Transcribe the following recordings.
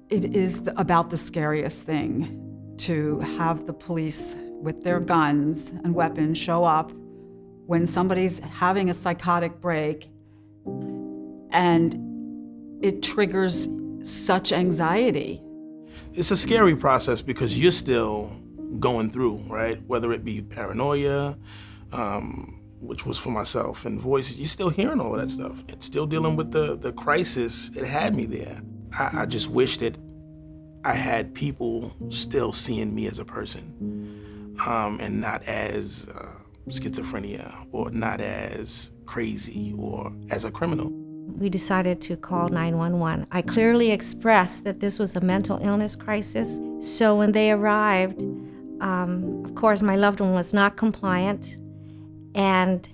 It is about the scariest thing to have the police with their guns and weapons show up when somebody's having a psychotic break, and it triggers such anxiety. It's a scary process because you're still going through, right? Whether it be paranoia, which was for myself, and voices, you're still hearing all of that stuff. It's still dealing with the crisis that had me there. I just wish that I had people still seeing me as a person, and not as schizophrenia, or not as crazy, or as a criminal. We decided to call 911. I clearly expressed that this was a mental illness crisis. So when they arrived, of course, my loved one was not compliant, and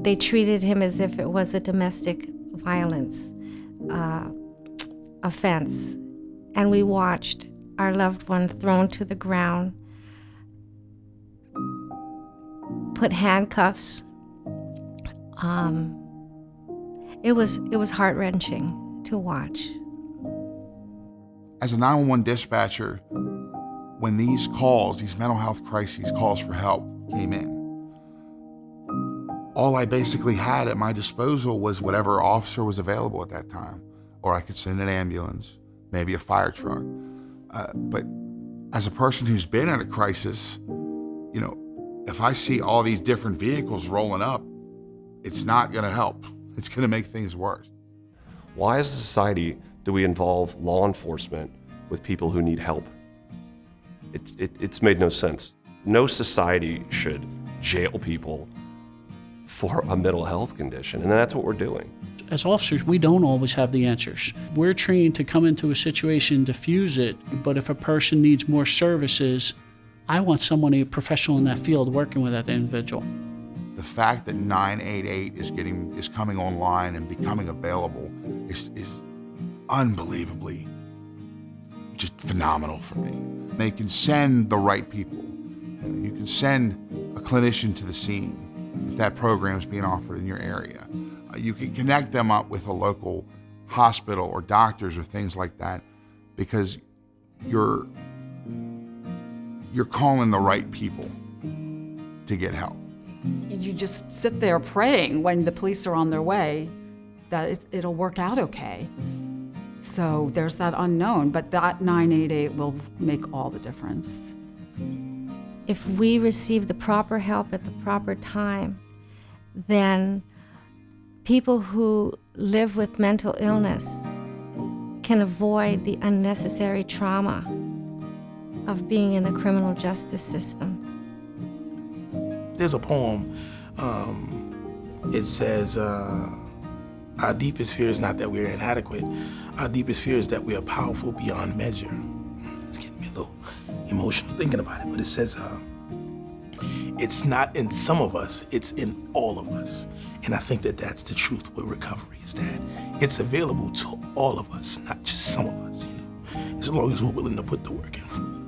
they treated him as if it was a domestic violence offense. And we watched our loved one thrown to the ground, put handcuffs. It was heart-wrenching to watch. As a 911 dispatcher, when these calls, these mental health crises calls for help came in, all I basically had at my disposal was whatever officer was available at that time, or I could send an ambulance, maybe a fire truck. But as a person who's been in a crisis, you know, if I see all these different vehicles rolling up, it's not gonna help. It's gonna make things worse. Why as a society do we involve law enforcement with people who need help? It's made no sense. No society should jail people for a mental health condition, and that's what we're doing. As officers, we don't always have the answers. We're trained to come into a situation, diffuse it, but if a person needs more services, I want someone, a professional in that field, working with that individual. The fact that 988 is coming online and becoming available is unbelievably just phenomenal for me. They can send the right people. You can send a clinician to the scene if that program is being offered in your area. You can connect them up with a local hospital or doctors or things like that, because you're calling the right people to get help. You just sit there praying when the police are on their way that it'll work out okay. So there's that unknown, but that 988 will make all the difference. If we receive the proper help at the proper time, then people who live with mental illness can avoid the unnecessary trauma of being in the criminal justice system. There's a poem, it says, our deepest fear is not that we're inadequate. Our deepest fear is that we are powerful beyond measure. It's getting me a little emotional thinking about it, but it says, it's not in some of us, it's in all of us. And I think that that's the truth with recovery, is that it's available to all of us, not just some of us, you know, as long as we're willing to put the work in for it.